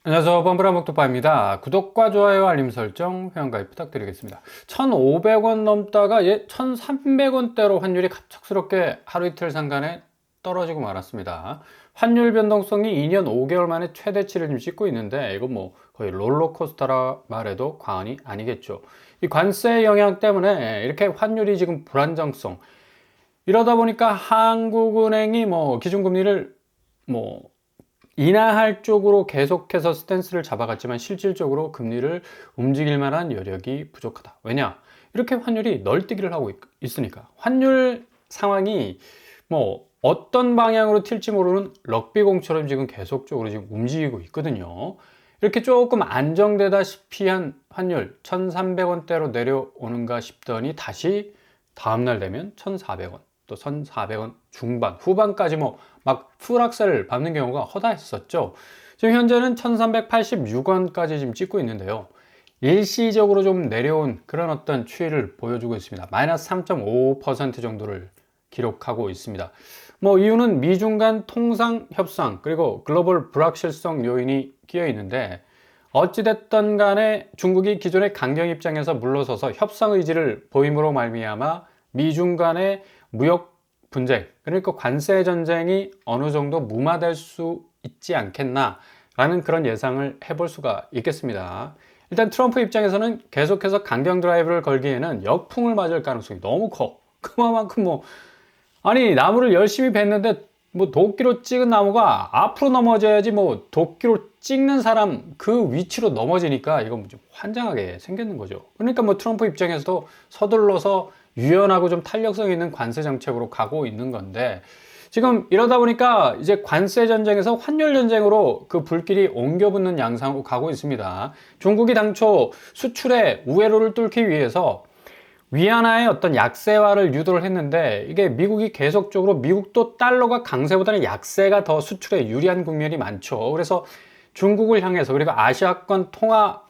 안녕하세요. 범브라 목토파입니다. 구독과 좋아요, 알림 설정, 회원가입 부탁드리겠습니다. 1,500원 넘다가 1,300원대로 환율이 갑작스럽게 하루 이틀 상간에 떨어지고 말았습니다. 환율 변동성이 2년 5개월 만에 최대치를 지금 찍고 있는데 이건 뭐 거의 롤러코스터라 말해도 과언이 아니겠죠. 이 관세 영향 때문에 이렇게 환율이 지금 불안정성, 이러다 보니까 한국은행이 뭐 기준금리를 뭐 인하할 쪽으로 계속해서 스탠스를 잡아갔지만 실질적으로 금리를 움직일 만한 여력이 부족하다. 왜냐? 이렇게 환율이 널뛰기를 하고 있으니까. 환율 상황이 뭐 어떤 방향으로 튈지 모르는 럭비공처럼 지금 계속적으로 지금 움직이고 있거든요. 이렇게 조금 안정되다시피 한 환율 1,300원대로 내려오는가 싶더니 다시 다음날 되면 1,400원, 또 1,400원 중반, 후반까지 뭐 막 풀악셀을 밟는 경우가 허다했었죠. 지금 현재는 1,386원까지 지금 찍고 있는데요. 일시적으로 좀 내려온 그런 어떤 추이를 보여주고 있습니다. 마이너스 3.5% 정도를 기록하고 있습니다. 뭐 이유는 미중 간 통상 협상 그리고 글로벌 불확실성 요인이 끼어 있는데, 어찌됐든 간에 중국이 기존의 강경 입장에서 물러서서 협상 의지를 보임으로 말미암아 미중 간의 무역 분쟁, 그러니까 관세 전쟁이 어느 정도 무마될 수 있지 않겠나 라는 그런 예상을 해볼 수가 있겠습니다. 일단 트럼프 입장에서는 계속해서 강경 드라이브를 걸기에는 역풍을 맞을 가능성이 너무 커. 그만큼 뭐 아니 나무를 열심히 뱄는데 뭐 도끼로 찍은 나무가 앞으로 넘어져야지 뭐 도끼로 찍는 사람 그 위치로 넘어지니까 이건 좀 환장하게 생겼는 거죠. 그러니까 뭐 트럼프 입장에서도 서둘러서 유연하고 좀 탄력성 있는 관세 정책으로 가고 있는 건데, 지금 이러다 보니까 이제 관세 전쟁에서 환율 전쟁으로 그 불길이 옮겨붙는 양상으로 가고 있습니다. 중국이 당초 수출의 우회로를 뚫기 위해서 위안화의 어떤 약세화를 유도를 했는데, 이게 미국이 계속적으로, 미국도 달러가 강세보다는 약세가 더 수출에 유리한 국면이 많죠. 그래서 중국을 향해서, 그리고 아시아권 통화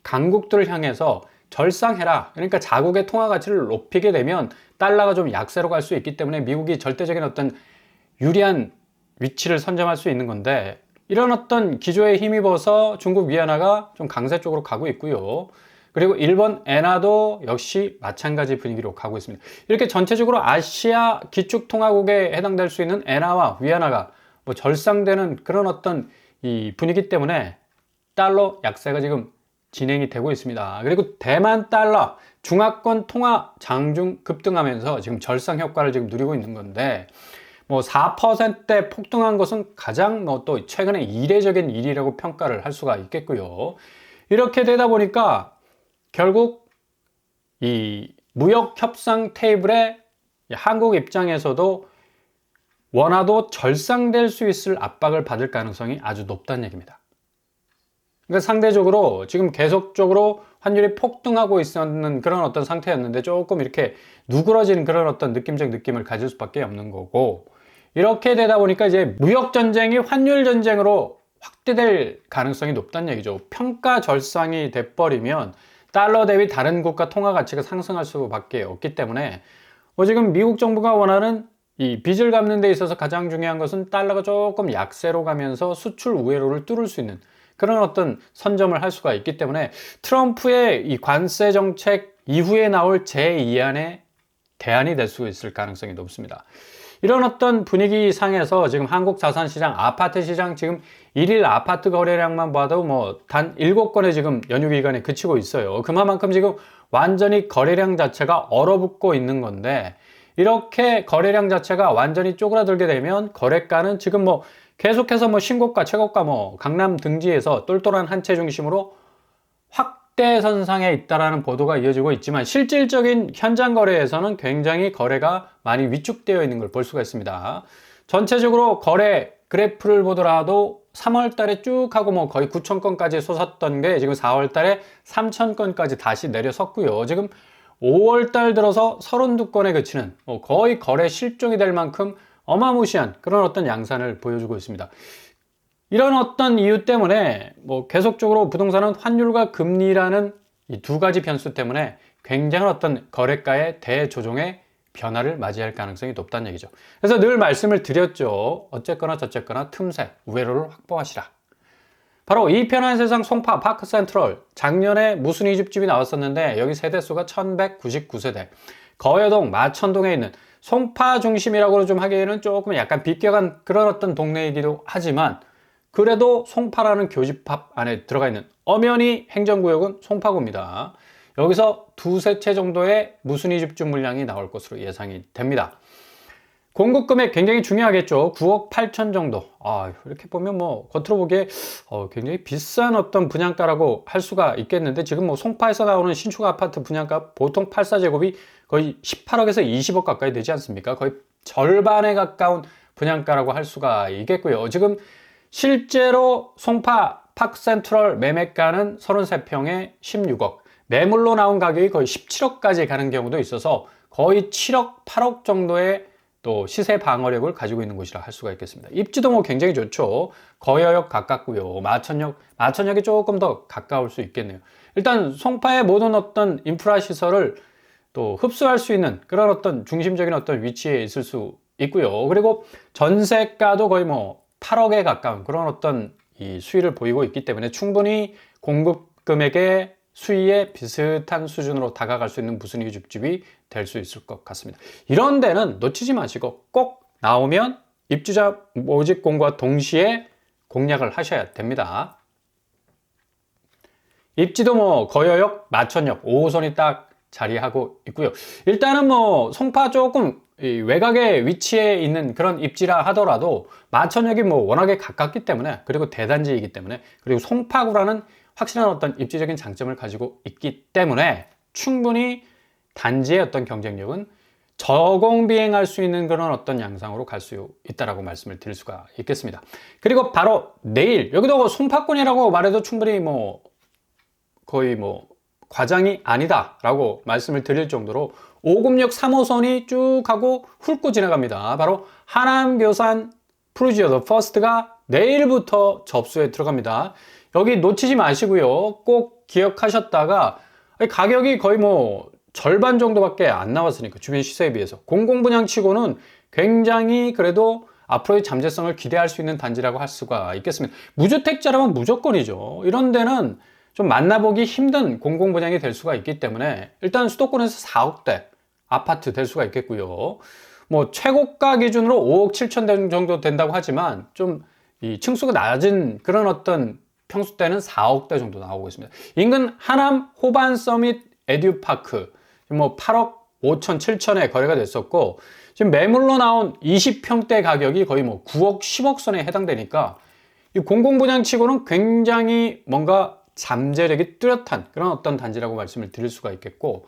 강국들을 향해서 절상해라, 그러니까 자국의 통화 가치를 높이게 되면 달러가 좀 약세로 갈 수 있기 때문에 미국이 절대적인 어떤 유리한 위치를 선점할 수 있는 건데, 이런 어떤 기조에 힘입어서 중국 위안화가 좀 강세 쪽으로 가고 있고요. 그리고 일본 엔화도 역시 마찬가지 분위기로 가고 있습니다. 이렇게 전체적으로 아시아 기축통화국에 해당될 수 있는 엔화와 위안화가 뭐 절상되는 그런 어떤 이 분위기 때문에 달러 약세가 지금 진행이 되고 있습니다. 그리고 대만 달러 중화권 통화 장중 급등하면서 지금 절상 효과를 지금 누리고 있는 건데, 뭐 4%대 폭등한 것은 가장 뭐 또 최근에 이례적인 일이라고 평가를 할 수가 있겠고요. 이렇게 되다 보니까 결국 이 무역 협상 테이블에 한국 입장에서도 원화도 절상될 수 있을 압박을 받을 가능성이 아주 높다는 얘기입니다. 그러니까 상대적으로 지금 계속적으로 환율이 폭등하고 있었는 그런 어떤 상태였는데 조금 이렇게 누그러지는 그런 어떤 느낌적 느낌을 가질 수밖에 없는 거고, 이렇게 되다 보니까 이제 무역 전쟁이 환율 전쟁으로 확대될 가능성이 높다는 얘기죠. 평가 절상이 돼버리면 달러 대비 다른 국가 통화 가치가 상승할 수밖에 없기 때문에, 지금 미국 정부가 원하는 이 빚을 갚는 데 있어서 가장 중요한 것은 달러가 조금 약세로 가면서 수출 우회로를 뚫을 수 있는 그런 어떤 선점을 할 수가 있기 때문에, 트럼프의 이 관세 정책 이후에 나올 제2안의 대안이 될 수 있을 가능성이 높습니다. 이런 어떤 분위기 상에서 지금 한국 자산시장, 아파트 시장 지금 일일 아파트 거래량만 봐도 뭐 단 7건에 지금 연휴 기간에 그치고 있어요. 그만큼 지금 완전히 거래량 자체가 얼어붙고 있는 건데, 이렇게 거래량 자체가 완전히 쪼그라들게 되면 거래가는 지금 뭐 계속해서 뭐 신고가, 최고가 뭐 강남 등지에서 똘똘한 한 채 중심으로 확대선상에 있다라는 보도가 이어지고 있지만, 실질적인 현장 거래에서는 굉장히 거래가 많이 위축되어 있는 걸 볼 수가 있습니다. 전체적으로 거래 그래프를 보더라도 3월 달에 쭉 하고 뭐 거의 9천 건까지 솟았던 게 지금 4월 달에 3천 건까지 다시 내려섰고요. 지금 5월 달 들어서 32건에 그치는 거의 거래 실종이 될 만큼 어마무시한 그런 어떤 양산을 보여주고 있습니다. 이런 어떤 이유 때문에 뭐 계속적으로 부동산은 환율과 금리라는 이 두 가지 변수 때문에 굉장한 어떤 거래가의 대조정의 변화를 맞이할 가능성이 높다는 얘기죠. 그래서 늘 말씀을 드렸죠. 어쨌거나 저쨌거나 틈새, 우회로를 확보하시라. 바로 이 편한 세상 송파 파크센트럴, 작년에 무순이 집집이 나왔었는데 여기 세대수가 1199세대, 거여동 마천동에 있는 송파 중심이라고 좀 하기에는 조금 약간 비껴간 그런 어떤 동네이기도 하지만, 그래도 송파라는 교집합 안에 들어가 있는 엄연히 행정구역은 송파구입니다. 여기서 두세 채 정도의 무순이 집주 물량이 나올 것으로 예상이 됩니다. 공급 금액 굉장히 중요하겠죠. 9억 8천 정도. 이렇게 보면 뭐 겉으로 보기에 굉장히 비싼 어떤 분양가라고 할 수가 있겠는데, 지금 뭐 송파에서 나오는 신축 아파트 분양가 보통 8사제곱이 거의 18억에서 20억 가까이 되지 않습니까? 거의 절반에 가까운 분양가라고 할 수가 있겠고요. 지금 실제로 송파 파크센트럴 매매가는 33평에 16억, 매물로 나온 가격이 거의 17억까지 가는 경우도 있어서 거의 7억, 8억 정도의 또 시세 방어력을 가지고 있는 곳이라 할 수가 있겠습니다. 입지도 뭐 굉장히 좋죠. 거여역 가깝고요. 마천역이 조금 더 가까울 수 있겠네요. 일단 송파의 모든 어떤 인프라 시설을 또 흡수할 수 있는 그런 어떤 중심적인 어떤 위치에 있을 수 있고요. 그리고 전세가도 거의 뭐 8억에 가까운 그런 어떤 이 수위를 보이고 있기 때문에 충분히 공급 금액의 수위에 비슷한 수준으로 다가갈 수 있는 무순이 집집이 될 수 있을 것 같습니다. 이런 데는 놓치지 마시고 꼭 나오면 입주자 모집 공고와 동시에 공략을 하셔야 됩니다. 입지도 뭐 거여역, 마천역, 5호선이 딱 자리하고 있고요. 일단은 뭐 송파 조금 외곽에 위치해 있는 그런 입지라 하더라도 마천역이 뭐 워낙에 가깝기 때문에, 그리고 대단지이기 때문에, 그리고 송파구라는 확실한 어떤 입지적인 장점을 가지고 있기 때문에 충분히 단지의 어떤 경쟁력은 저공비행할 수 있는 그런 어떤 양상으로 갈 수 있다라고 말씀을 드릴 수가 있겠습니다. 그리고 바로 내일, 여기도 송파권이라고 말해도 충분히 뭐 거의 뭐 과장이 아니다라고 말씀을 드릴 정도로 오금역 3호선이 쭉 하고 훑고 지나갑니다. 바로 하남교산 푸르지오 더 퍼스트가 내일부터 접수에 들어갑니다. 여기 놓치지 마시고요. 꼭 기억하셨다가, 가격이 거의 뭐 절반 정도밖에 안 나왔으니까 주변 시세에 비해서 공공분양치고는 굉장히 그래도 앞으로의 잠재성을 기대할 수 있는 단지라고 할 수가 있겠습니다. 무주택자라면 무조건이죠. 이런 데는 좀 만나보기 힘든 공공분양이 될 수가 있기 때문에 일단 수도권에서 4억대 아파트 될 수가 있겠고요. 뭐 최고가 기준으로 5억 7천 정도 된다고 하지만 좀 이 층수가 낮은 그런 어떤 평수대는 4억대 정도 나오고 있습니다. 인근 하남 호반 서밋 에듀파크 뭐 8억 5천 7천에 거래가 됐었고, 지금 매물로 나온 20평대 가격이 거의 뭐 9억 10억 선에 해당되니까 이 공공분양치고는 굉장히 뭔가 잠재력이 뚜렷한 그런 어떤 단지라고 말씀을 드릴 수가 있겠고,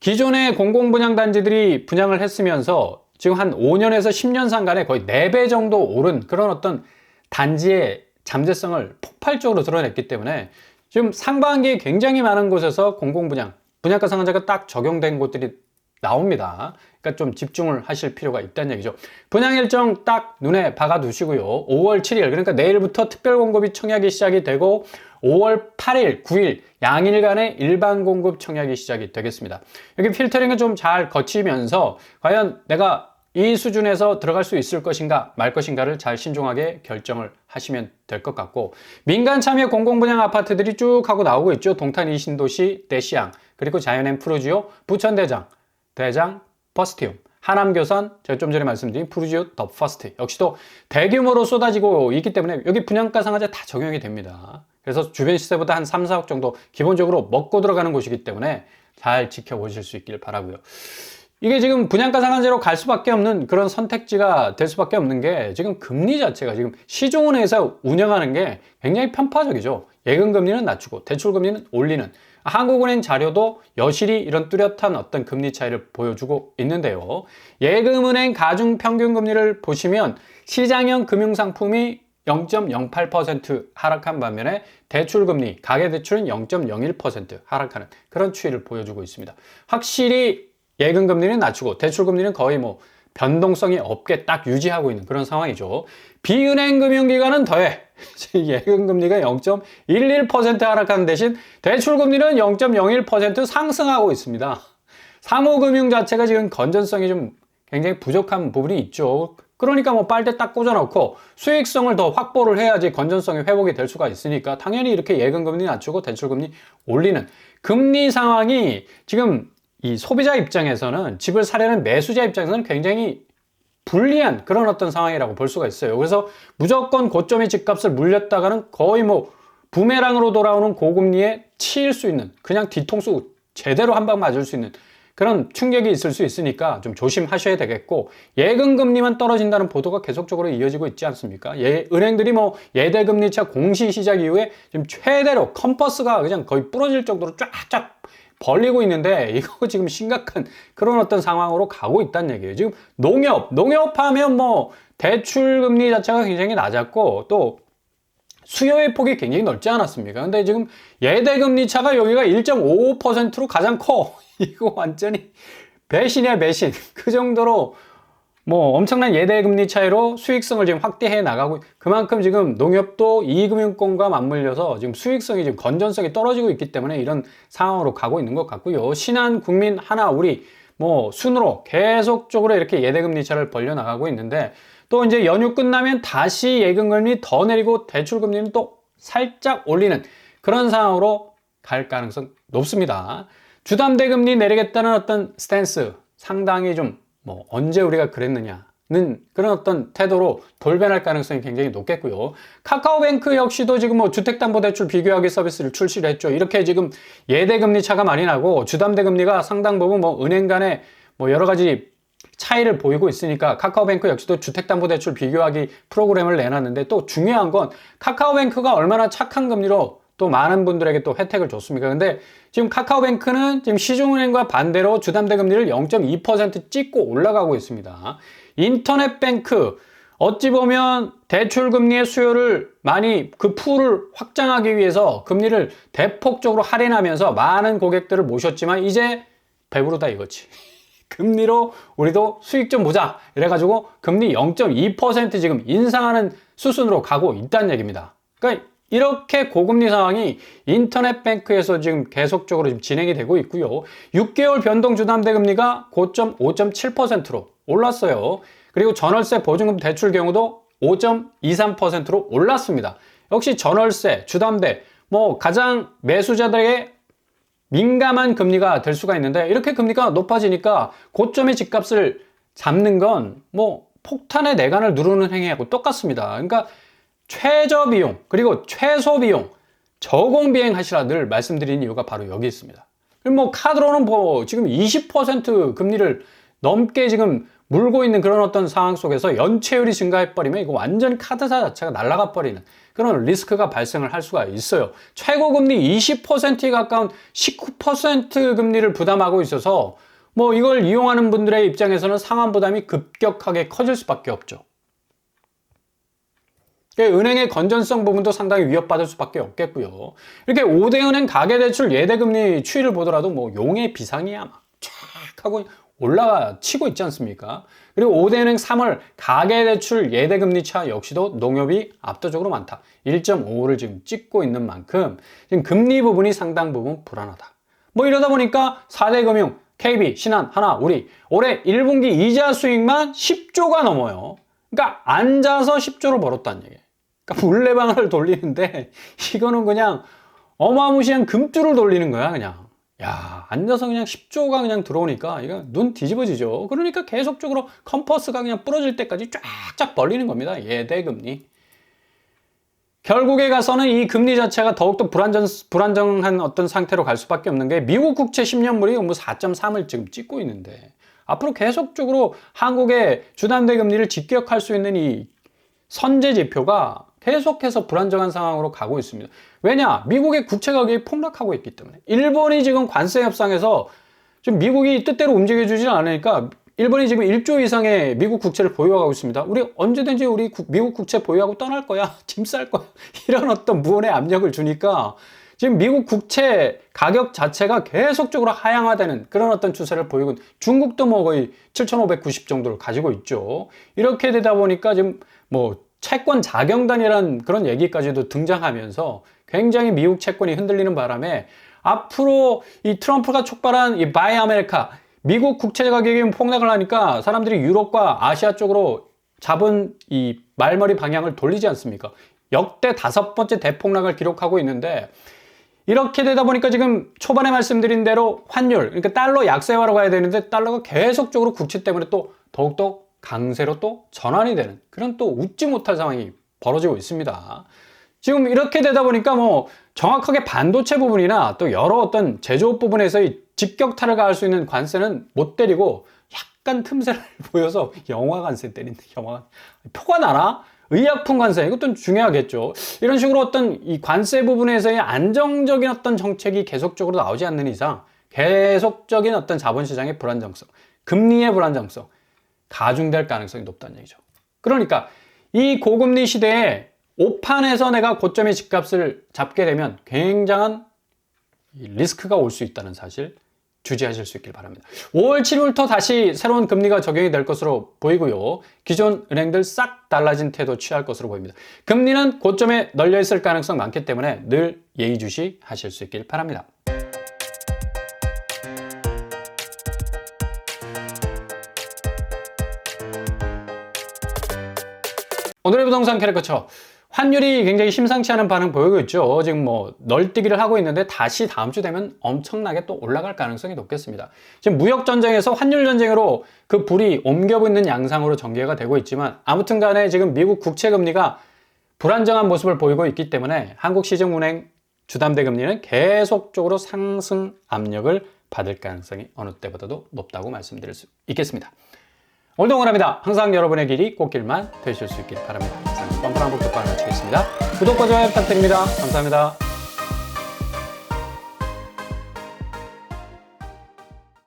기존의 공공분양 단지들이 분양을 했으면서 지금 한 5년에서 10년 상간에 거의 4배 정도 오른 그런 어떤 단지의 잠재성을 폭발적으로 드러냈기 때문에 지금 상반기에 굉장히 많은 곳에서 공공분양, 분양가 상한제가 딱 적용된 곳들이 나옵니다. 그러니까 좀 집중을 하실 필요가 있다는 얘기죠. 분양 일정 딱 눈에 박아 두시고요. 5월 7일, 그러니까 내일부터 특별 공급이 청약이 시작이 되고 5월 8일, 9일 양일간의 일반 공급 청약이 시작이 되겠습니다. 여기 필터링을 좀 잘 거치면서 과연 내가 이 수준에서 들어갈 수 있을 것인가 말 것인가를 잘 신중하게 결정을 하시면 될 것 같고, 민간 참여 공공분양 아파트들이 쭉 하고 나오고 있죠. 동탄 이신도시 대시양, 그리고 자연엠 푸르지오, 부천대장, 대장 퍼스티움, 하남교산, 제가 좀 전에 말씀드린 푸르지오 더 퍼스트 역시도 대규모로 쏟아지고 있기 때문에 여기 분양가 상한제 다 적용이 됩니다. 그래서 주변 시세보다 한 3, 4억 정도 기본적으로 먹고 들어가는 곳이기 때문에 잘 지켜보실 수 있길 바라고요. 이게 지금 분양가 상한제로 갈 수밖에 없는 그런 선택지가 될 수밖에 없는 게, 지금 금리 자체가 지금 시중은행에서 운영하는 게 굉장히 편파적이죠. 예금금리는 낮추고 대출금리는 올리는, 한국은행 자료도 여실히 이런 뚜렷한 어떤 금리 차이를 보여주고 있는데요. 예금은행 가중평균금리를 보시면 시장형 금융상품이 0.08% 하락한 반면에 대출금리, 가계대출은 0.01% 하락하는 그런 추이를 보여주고 있습니다. 확실히 예금금리는 낮추고 대출금리는 거의 뭐 변동성이 없게 딱 유지하고 있는 그런 상황이죠. 비은행 금융기관은 더해 예금금리가 0.11% 하락하는 대신 대출금리는 0.01% 상승하고 있습니다. 사모금융 자체가 지금 건전성이 좀 굉장히 부족한 부분이 있죠. 그러니까 뭐 빨대 딱 꽂아놓고 수익성을 더 확보를 해야지 건전성이 회복이 될 수가 있으니까 당연히 이렇게 예금금리 낮추고 대출금리 올리는 금리 상황이 지금 이 소비자 입장에서는 집을 사려는 매수자 입장에서는 굉장히 불리한 그런 어떤 상황이라고 볼 수가 있어요. 그래서 무조건 고점의 집값을 물렸다가는 거의 뭐 부메랑으로 돌아오는 고금리에 치일 수 있는 그냥 뒤통수 제대로 한 방 맞을 수 있는 그런 충격이 있을 수 있으니까 좀 조심하셔야 되겠고 예금금리만 떨어진다는 보도가 계속적으로 이어지고 있지 않습니까? 은행들이 뭐 예대금리차 공시 시작 이후에 지금 최대로 컴퍼스가 그냥 거의 부러질 정도로 쫙쫙 벌리고 있는데 이거 지금 심각한 그런 어떤 상황으로 가고 있다는 얘기예요. 지금 농협하면 뭐 대출금리 자체가 굉장히 낮았고 또 수요의 폭이 굉장히 넓지 않았습니까? 근데 지금 예대금리 차가 여기가 1.55%로 가장 커. 이거 완전히 배신이야, 배신. 그 정도로 뭐 엄청난 예대금리 차이로 수익성을 지금 확대해 나가고 그만큼 지금 농협도 이금융권과 맞물려서 지금 수익성이 지금 건전성이 떨어지고 있기 때문에 이런 상황으로 가고 있는 것 같고요. 신한, 국민, 하나, 우리 뭐 순으로 계속적으로 이렇게 예대금리 차를 벌려 나가고 있는데 또 이제 연휴 끝나면 다시 예금금리 더 내리고 대출금리는 또 살짝 올리는 그런 상황으로 갈 가능성 높습니다. 주담대금리 내리겠다는 어떤 스탠스 상당히 좀 뭐 언제 우리가 그랬느냐는 그런 어떤 태도로 돌변할 가능성이 굉장히 높겠고요. 카카오뱅크 역시도 지금 뭐 주택담보대출 비교하기 서비스를 출시를 했죠. 이렇게 지금 예대금리 차가 많이 나고 주담대금리가 상당 부분 뭐 은행 간에 뭐 여러 가지 차이를 보이고 있으니까 카카오뱅크 역시도 주택담보대출 비교하기 프로그램을 내놨는데 또 중요한 건 카카오뱅크가 얼마나 착한 금리로 또 많은 분들에게 또 혜택을 줬습니까? 근데 지금 카카오뱅크는 지금 시중은행과 반대로 주담대금리를 0.2% 찍고 올라가고 있습니다. 인터넷뱅크 어찌 보면 대출금리의 수요를 많이 그 풀을 확장하기 위해서 금리를 대폭적으로 할인하면서 많은 고객들을 모셨지만 이제 배부르다 이거지. 금리로 우리도 수익 좀 보자 이래가지고 금리 0.2% 지금 인상하는 수순으로 가고 있다는 얘기입니다. 그러니까 이렇게 고금리 상황이 인터넷뱅크에서 지금 계속적으로 지금 진행이 되고 있고요. 6개월 변동 주담대금리가 고점 5.7%로 올랐어요. 그리고 전월세 보증금 대출 경우도 5.23%로 올랐습니다. 역시 전월세, 주담대 뭐 가장 매수자들에게 민감한 금리가 될 수가 있는데 이렇게 금리가 높아지니까 고점의 집값을 잡는 건 뭐 폭탄의 내관을 누르는 행위하고 똑같습니다. 그러니까 최저 비용 그리고 최소 비용 저공 비행 하시라 늘 말씀드린 이유가 바로 여기 있습니다. 뭐 카드로는 뭐 지금 20% 금리를 넘게 지금 물고 있는 그런 어떤 상황 속에서 연체율이 증가해버리면 이거 완전히 카드사 자체가 날아가 버리는 그런 리스크가 발생을 할 수가 있어요. 최고금리 20%에 가까운 19% 금리를 부담하고 있어서 뭐 이걸 이용하는 분들의 입장에서는 상환 부담이 급격하게 커질 수밖에 없죠. 은행의 건전성 부분도 상당히 위협받을 수밖에 없겠고요. 이렇게 5대 은행 가계대출 예대금리 추이를 보더라도 뭐 용의 비상이야 막 쫙 하고 올라가 치고 있지 않습니까? 그리고 5대 은행 3월 가계대출 예대금리 차 역시도 농협이 압도적으로 많다. 1.55를 지금 찍고 있는 만큼 지금 금리 부분이 상당 부분 불안하다. 뭐 이러다 보니까 4대 금융 KB, 신한, 하나, 우리 올해 1분기 이자 수익만 10조가 넘어요. 그러니까 앉아서 10조를 벌었다는 얘기예요. 그러니까 물레방아를 돌리는데 이거는 그냥 어마무시한 금줄을 돌리는 거야 그냥. 야, 앉아서 그냥 10조가 그냥 들어오니까 이거 눈 뒤집어지죠. 그러니까 계속적으로 컴퍼스가 그냥 부러질 때까지 쫙쫙 벌리는 겁니다. 예대금리. 결국에 가서는 이 금리 자체가 더욱더 불안정한 어떤 상태로 갈 수밖에 없는 게 미국 국채 10년물이 뭐 4.3을 지금 찍고 있는데 앞으로 계속적으로 한국의 주담대 금리를 직격할 수 있는 이 선제 지표가 계속해서 불안정한 상황으로 가고 있습니다. 왜냐? 미국의 국채 가격이 폭락하고 있기 때문에. 일본이 지금 관세 협상에서 좀 미국이 뜻대로 움직여주지 않으니까 일본이 지금 1조 이상의 미국 국채를 보유하고 있습니다. 우리 언제든지 우리 미국 국채 보유하고 떠날 거야. 짐 쌀 거야. 이런 어떤 무언의 압력을 주니까 지금 미국 국채 가격 자체가 계속적으로 하향화되는 그런 어떤 추세를 보이고 중국도 뭐 거의 7,590 정도를 가지고 있죠. 이렇게 되다 보니까 지금 뭐 채권 자경단이라는 그런 얘기까지도 등장하면서 굉장히 미국 채권이 흔들리는 바람에 앞으로 이 트럼프가 촉발한 이 바이 아메리카 미국 국채 가격이 폭락을 하니까 사람들이 유럽과 아시아 쪽으로 자본 이 말머리 방향을 돌리지 않습니까? 역대 5번째 대폭락을 기록하고 있는데 이렇게 되다 보니까 지금 초반에 말씀드린 대로 환율, 그러니까 달러 약세화로 가야 되는데 달러가 계속적으로 국채 때문에 또 더욱더 강세로 또 전환이 되는 그런 또 웃지 못할 상황이 벌어지고 있습니다. 지금 이렇게 되다 보니까 뭐 정확하게 반도체 부분이나 또 여러 어떤 제조업 부분에서의 직격탄을 가할 수 있는 관세는 못 때리고 약간 틈새를 보여서 영화 관세 때린다. 영화 표가 나나? 의약품 관세 이것도 중요하겠죠. 이런 식으로 어떤 이 관세 부분에서의 안정적인 어떤 정책이 계속적으로 나오지 않는 이상 계속적인 어떤 자본시장의 불안정성, 금리의 불안정성 가중될 가능성이 높다는 얘기죠. 그러니까 이 고금리 시대에 오판에서 내가 고점의 집값을 잡게 되면 굉장한 리스크가 올 수 있다는 사실 주지하실 수 있길 바랍니다. 5월 7일부터 다시 새로운 금리가 적용이 될 것으로 보이고요. 기존 은행들 싹 달라진 태도 취할 것으로 보입니다. 금리는 고점에 널려 있을 가능성 많기 때문에 늘 예의주시 하실 수 있길 바랍니다. 오늘의 부동산 캐릭터처 환율이 굉장히 심상치 않은 반응 보이고 있죠. 지금 뭐 널뛰기를 하고 있는데 다시 다음 주 되면 엄청나게 또 올라갈 가능성이 높겠습니다. 지금 무역 전쟁에서 환율 전쟁으로 그 불이 옮겨붙는 있는 양상으로 전개가 되고 있지만 아무튼 간에 지금 미국 국채 금리가 불안정한 모습을 보이고 있기 때문에 한국시중은행 주담대 금리는 계속적으로 상승 압력을 받을 가능성이 어느 때보다도 높다고 말씀드릴 수 있겠습니다. 오늘도 응원합니다. 항상 여러분의 길이 꽃길만 되실 수 있길 바랍니다. 이상 뻔뻔한 복덕방을 마치겠습니다. 구독과 좋아요 부탁드립니다. 감사합니다.